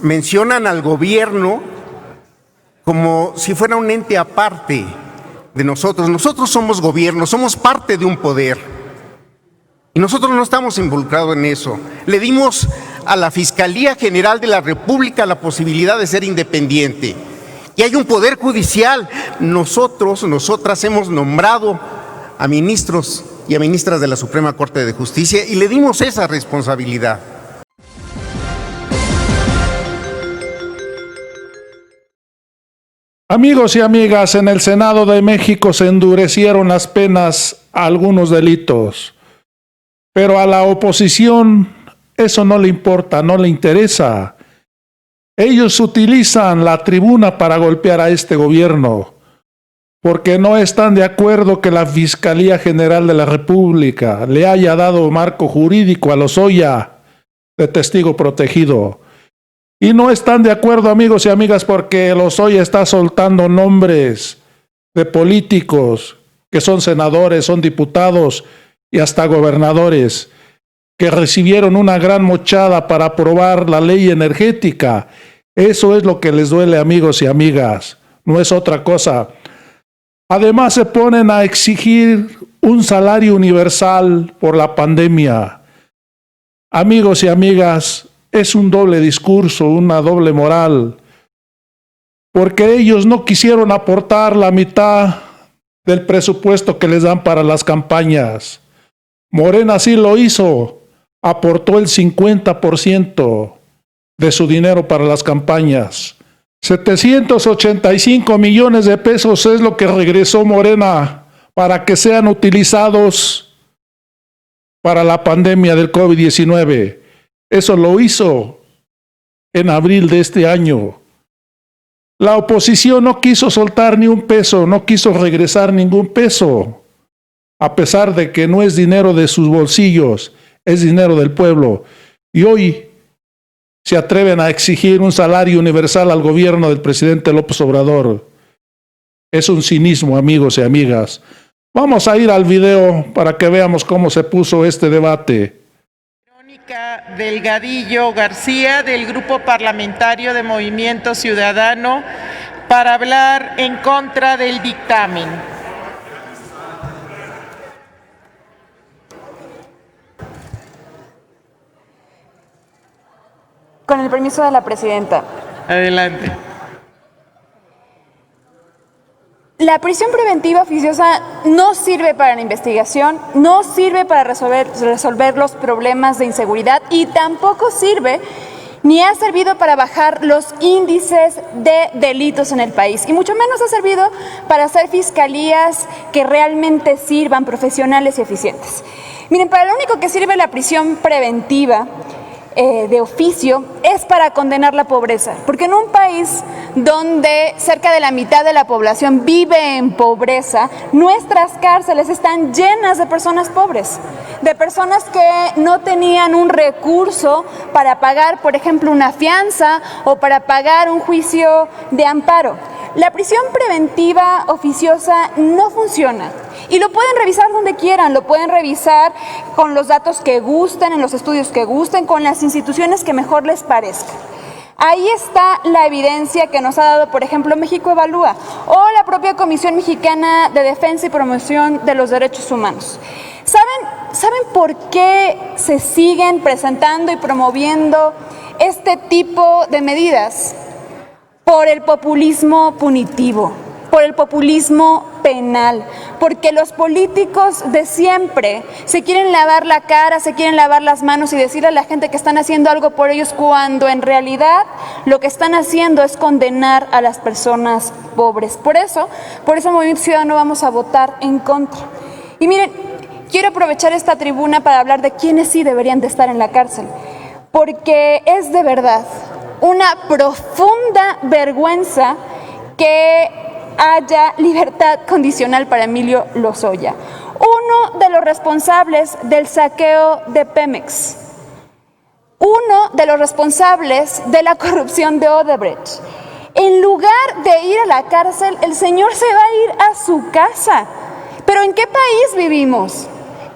mencionan al gobierno como si fuera un ente aparte de nosotros. Nosotros somos gobierno, somos parte de un poder. Y nosotros no estamos involucrados en eso. Le dimos a la Fiscalía General de la República la posibilidad de ser independiente. Y hay un poder judicial. Nosotras hemos nombrado a ministros y a ministras de la Suprema Corte de Justicia y le dimos esa responsabilidad. Amigos y amigas, en el Senado de México se endurecieron las penas a algunos delitos, pero a la oposición eso no le importa, no le interesa. Ellos utilizan la tribuna para golpear a este gobierno, porque no están de acuerdo que la Fiscalía General de la República le haya dado marco jurídico a Lozoya de testigo protegido. Y no están de acuerdo, amigos y amigas, porque Lozoya está soltando nombres de políticos que son senadores, son diputados y hasta gobernadores, que recibieron una gran mochada para aprobar la ley energética. Eso es lo que les duele, amigos y amigas, no es otra cosa. Además se ponen a exigir un salario universal por la pandemia. Amigos y amigas, es un doble discurso, una doble moral, porque ellos no quisieron aportar la mitad del presupuesto que les dan para las campañas. Morena sí lo hizo, aportó el 50% de su dinero para las campañas. 785 millones de pesos es lo que regresó Morena para que sean utilizados para la pandemia del COVID-19. Eso lo hizo en abril de este año. La oposición no quiso soltar ni un peso, no quiso regresar ningún peso, a pesar de que no es dinero de sus bolsillos, es dinero del pueblo. Y hoy se atreven a exigir un salario universal al gobierno del presidente López Obrador. Es un cinismo, amigos y amigas. Vamos a ir al video para que veamos cómo se puso este debate. Delgadillo García, del Grupo Parlamentario de Movimiento Ciudadano, para hablar en contra del dictamen. Con el permiso de la presidenta. Adelante. La prisión preventiva oficiosa no sirve para la investigación, no sirve para resolver los problemas de inseguridad y tampoco sirve ni ha servido para bajar los índices de delitos en el país. Y mucho menos ha servido para hacer fiscalías que realmente sirvan, profesionales y eficientes. Miren, para lo único que sirve la prisión preventiva de oficio es para condenar la pobreza, porque en un país donde cerca de la mitad de la población vive en pobreza, nuestras cárceles están llenas de personas pobres, de personas que no tenían un recurso para pagar, por ejemplo, una fianza o para pagar un juicio de amparo. La prisión preventiva oficiosa no funciona. Y lo pueden revisar donde quieran, lo pueden revisar con los datos que gusten, en los estudios que gusten, con las instituciones que mejor les parezca. Ahí está la evidencia que nos ha dado, por ejemplo, México Evalúa o la propia Comisión Mexicana de Defensa y Promoción de los Derechos Humanos. ¿Saben por qué se siguen presentando y promoviendo este tipo de medidas? Por el populismo punitivo, por el populismo penal, porque los políticos de siempre se quieren lavar la cara, se quieren lavar las manos y decirle a la gente que están haciendo algo por ellos, cuando en realidad lo que están haciendo es condenar a las personas pobres. Por eso Movimiento Ciudadano vamos a votar en contra. Y miren, quiero aprovechar esta tribuna para hablar de quiénes sí deberían de estar en la cárcel, porque es de verdad una profunda vergüenza que haya libertad condicional para Emilio Lozoya, uno de los responsables del saqueo de Pemex, uno de los responsables de la corrupción de Odebrecht. En lugar de ir a la cárcel, el señor se va a ir a su casa. ¿Pero en qué país vivimos?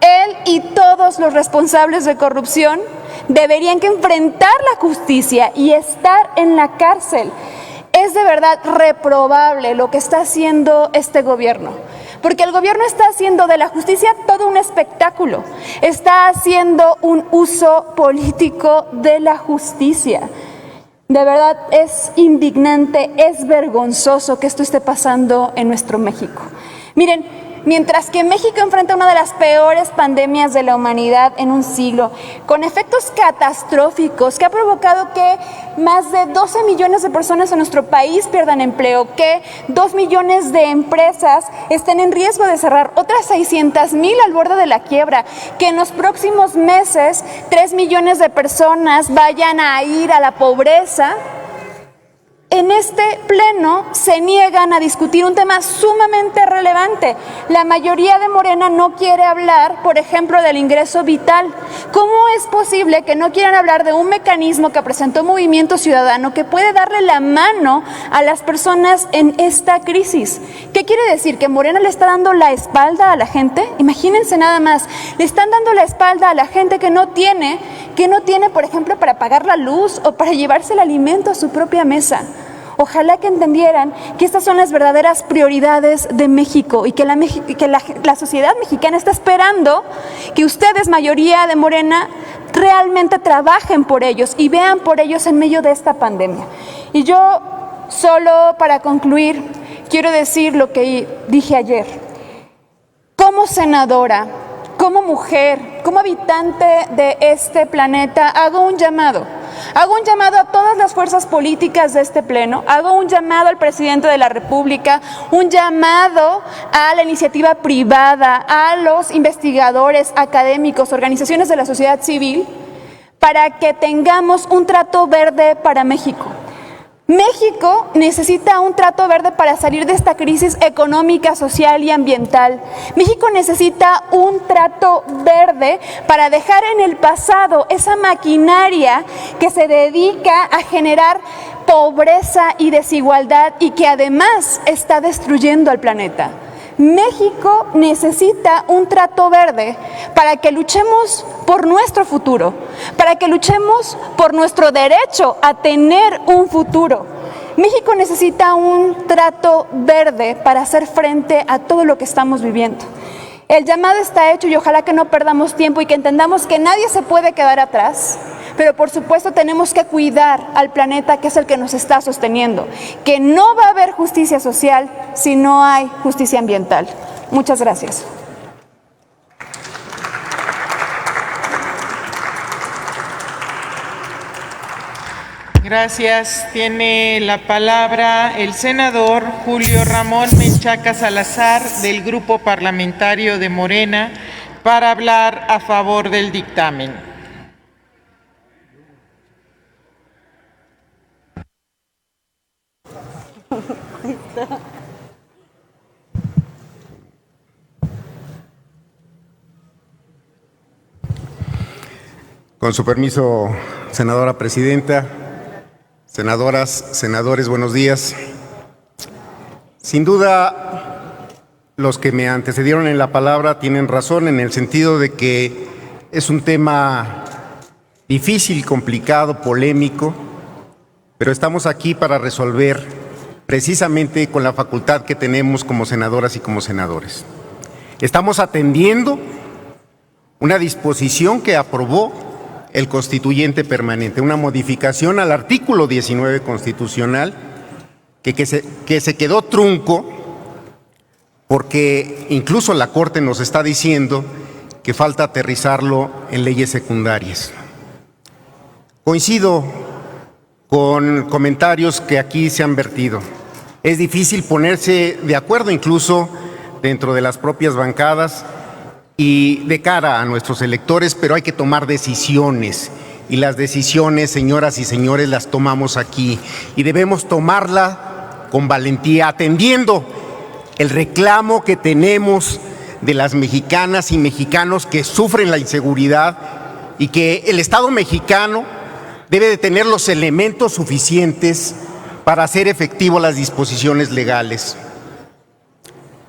Él y todos los responsables de corrupción deberían que enfrentar la justicia y estar en la cárcel. Es de verdad reprobable lo que está haciendo este gobierno, porque el gobierno está haciendo de la justicia todo un espectáculo, está haciendo un uso político de la justicia. De verdad es indignante, es vergonzoso que esto esté pasando en nuestro México. Miren, mientras que México enfrenta una de las peores pandemias de la humanidad en un siglo, con efectos catastróficos que ha provocado que más de 12 millones de personas en nuestro país pierdan empleo, que 2 millones de empresas estén en riesgo de cerrar, otras 600,000 al borde de la quiebra, que en los próximos meses 3 millones de personas vayan a ir a la pobreza. En este pleno se niegan a discutir un tema sumamente relevante. La mayoría de Morena no quiere hablar, por ejemplo, del ingreso vital. ¿Cómo es posible que no quieran hablar de un mecanismo que presentó Movimiento Ciudadano que puede darle la mano a las personas en esta crisis? ¿Qué quiere decir? ¿Que Morena le está dando la espalda a la gente? Imagínense nada más, le están dando la espalda a la gente que no tiene, por ejemplo, para pagar la luz o para llevarse el alimento a su propia mesa. Ojalá que entendieran que estas son las verdaderas prioridades de México y que la sociedad mexicana está esperando que ustedes, mayoría de Morena, realmente trabajen por ellos y vean por ellos en medio de esta pandemia. Y yo, solo para concluir, quiero decir lo que dije ayer. Como senadora, como mujer, como habitante de este planeta, hago un llamado a todas las fuerzas políticas de este pleno, hago un llamado al presidente de la República, un llamado a la iniciativa privada, a los investigadores, académicos, organizaciones de la sociedad civil, para que tengamos un trato verde para México. México necesita un trato verde para salir de esta crisis económica, social y ambiental. México necesita un trato verde para dejar en el pasado esa maquinaria que se dedica a generar pobreza y desigualdad y que además está destruyendo al planeta. México necesita un trato verde para que luchemos por nuestro futuro, para que luchemos por nuestro derecho a tener un futuro. México necesita un trato verde para hacer frente a todo lo que estamos viviendo. El llamado está hecho y ojalá que no perdamos tiempo y que entendamos que nadie se puede quedar atrás. Pero por supuesto tenemos que cuidar al planeta, que es el que nos está sosteniendo, que no va a haber justicia social si no hay justicia ambiental. Muchas gracias. Gracias. Tiene la palabra el senador Julio Ramón Menchaca Salazar, del Grupo Parlamentario de Morena, para hablar a favor del dictamen. Con su permiso, senadora presidenta, senadoras, senadores, buenos días. Sin duda, los que me antecedieron en la palabra tienen razón en el sentido de que es un tema difícil, complicado, polémico, pero estamos aquí para resolver precisamente con la facultad que tenemos como senadoras y como senadores. Estamos atendiendo una disposición que aprobó el constituyente permanente, una modificación al artículo 19 constitucional que se quedó trunco porque incluso la Corte nos está diciendo que falta aterrizarlo en leyes secundarias. Coincido con comentarios que aquí se han vertido. Es difícil ponerse de acuerdo incluso dentro de las propias bancadas y de cara a nuestros electores, pero hay que tomar decisiones. Y las decisiones, señoras y señores, las tomamos aquí. Y debemos tomarla con valentía, atendiendo el reclamo que tenemos de las mexicanas y mexicanos que sufren la inseguridad y que el Estado mexicano debe de tener los elementos suficientes para hacer efectivo las disposiciones legales.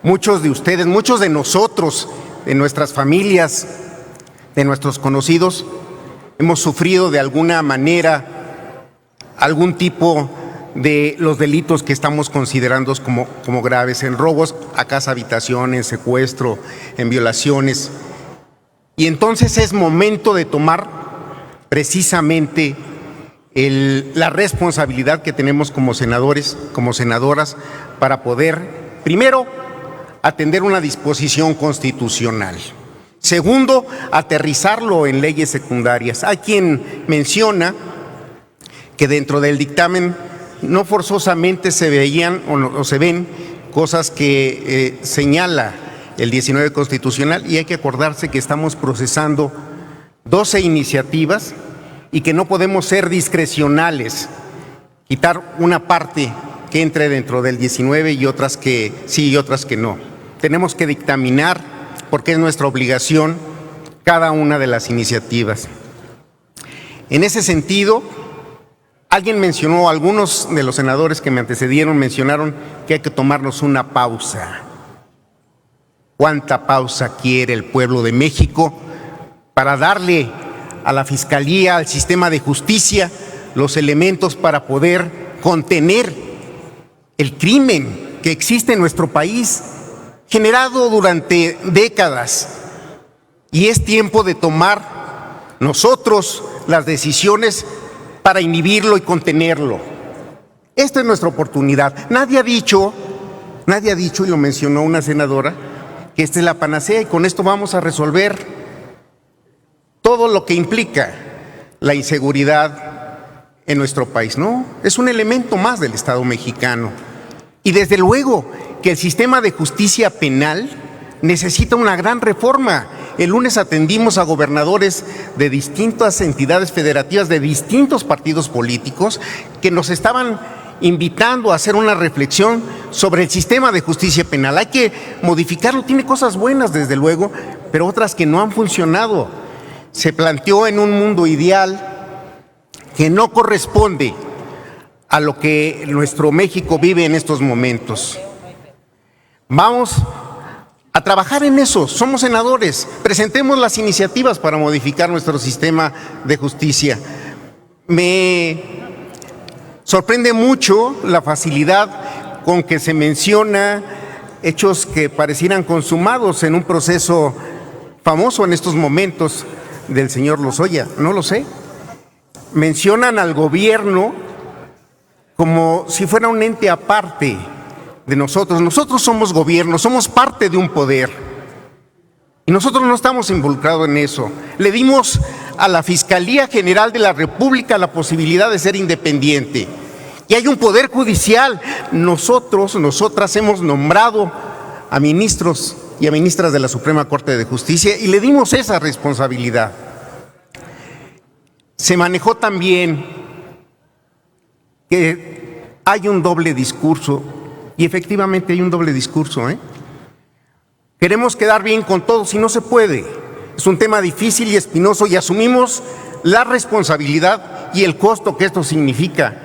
Muchos de ustedes, muchos de nosotros, de nuestras familias, de nuestros conocidos, hemos sufrido de alguna manera algún tipo de los delitos que estamos considerando como graves, en robos a casa habitación, en secuestro, en violaciones. Y entonces es momento de tomar precisamente la responsabilidad que tenemos como senadores, como senadoras, para poder, primero, atender una disposición constitucional. Segundo, aterrizarlo en leyes secundarias. Hay quien menciona que dentro del dictamen no forzosamente se veían o se ven cosas que señala el 19 constitucional, y hay que acordarse que estamos procesando 12 iniciativas y que no podemos ser discrecionales, quitar una parte que entre dentro del 19 y otras que sí y otras que no. Tenemos que dictaminar, porque es nuestra obligación, cada una de las iniciativas. En ese sentido, alguien mencionó, algunos de los senadores que me antecedieron mencionaron que hay que tomarnos una pausa. ¿Cuánta pausa quiere el pueblo de México para darle a la Fiscalía, al sistema de justicia, los elementos para poder contener el crimen que existe en nuestro país, generado durante décadas? Y es tiempo de tomar nosotros las decisiones para inhibirlo y contenerlo. Esta es nuestra oportunidad. Nadie ha dicho, y lo mencionó una senadora, que esta es la panacea y con esto vamos a resolver todo lo que implica la inseguridad en nuestro país. No, es un elemento más del Estado mexicano. Y desde luego que el sistema de justicia penal necesita una gran reforma. El lunes atendimos a gobernadores de distintas entidades federativas, de distintos partidos políticos, que nos estaban invitando a hacer una reflexión sobre el sistema de justicia penal. Hay que modificarlo, tiene cosas buenas desde luego, pero otras que no han funcionado. Se planteó en un mundo ideal que no corresponde a lo que nuestro México vive en estos momentos. Vamos a trabajar en eso, somos senadores, presentemos las iniciativas para modificar nuestro sistema de justicia. Me sorprende mucho la facilidad con que se menciona hechos que parecieran consumados en un proceso famoso en estos momentos del señor Lozoya. No lo sé. Mencionan al gobierno como si fuera un ente aparte de nosotros. Nosotros somos gobierno, somos parte de un poder. Y nosotros no estamos involucrados en eso. Le dimos a la Fiscalía General de la República la posibilidad de ser independiente. Y hay un poder judicial. Nosotras hemos nombrado a ministros y a ministras de la Suprema Corte de Justicia y le dimos esa responsabilidad. Se manejó también que hay un doble discurso, y efectivamente hay un doble discurso, Queremos quedar bien con todos y no se puede. Es un tema difícil y espinoso y asumimos la responsabilidad y el costo que esto significa,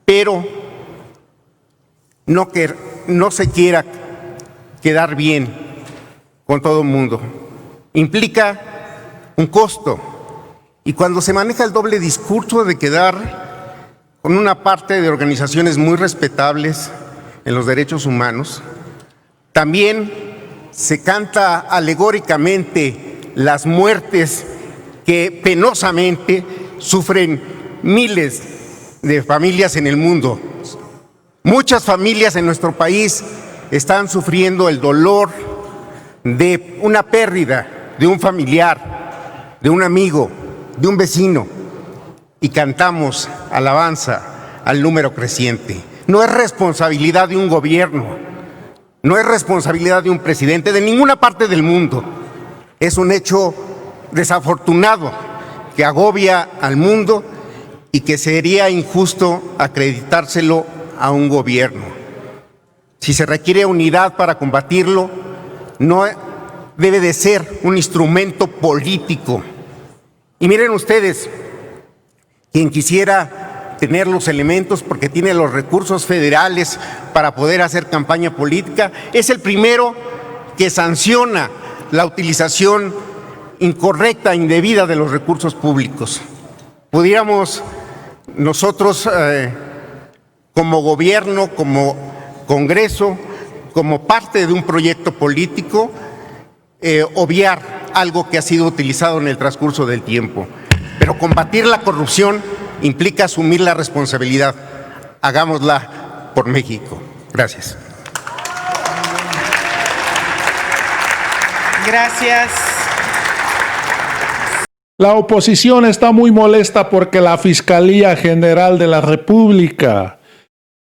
pero no se quiera quedar bien con todo el mundo. Implica un costo. Y cuando se maneja el doble discurso de quedar con una parte de organizaciones muy respetables en los derechos humanos, también se canta alegóricamente las muertes que penosamente sufren miles de familias en el mundo. Muchas familias en nuestro país están sufriendo el dolor de una pérdida de un familiar, de un amigo, de un vecino, y cantamos alabanza al número creciente. No es responsabilidad de un gobierno, no es responsabilidad de un presidente de ninguna parte del mundo. Es un hecho desafortunado que agobia al mundo y que sería injusto acreditárselo a un gobierno. Si se requiere unidad para combatirlo, no debe de ser un instrumento político. Y miren ustedes, quien quisiera tener los elementos porque tiene los recursos federales para poder hacer campaña política, es el primero que sanciona la utilización incorrecta, indebida de los recursos públicos. Pudiéramos nosotros, como gobierno, como Congreso, como parte de un proyecto político, obviar algo que ha sido utilizado en el transcurso del tiempo. Pero combatir la corrupción implica asumir la responsabilidad. Hagámosla por México. Gracias. Gracias. La oposición está muy molesta porque la Fiscalía General de la República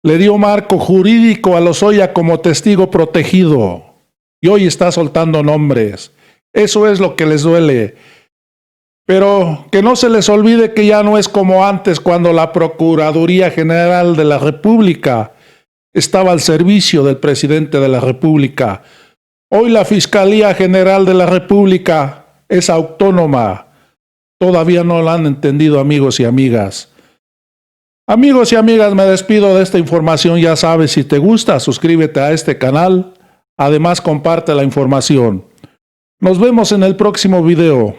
le dio marco jurídico a Lozoya como testigo protegido y hoy está soltando nombres. Eso es lo que les duele. Pero que no se les olvide que ya no es como antes, cuando la Procuraduría General de la República estaba al servicio del presidente de la República. Hoy la Fiscalía General de la República es autónoma. Todavía no lo han entendido, amigos y amigas. Amigos y amigas, me despido de esta información. Ya sabes, si te gusta, suscríbete a este canal. Además, comparte la información. Nos vemos en el próximo video.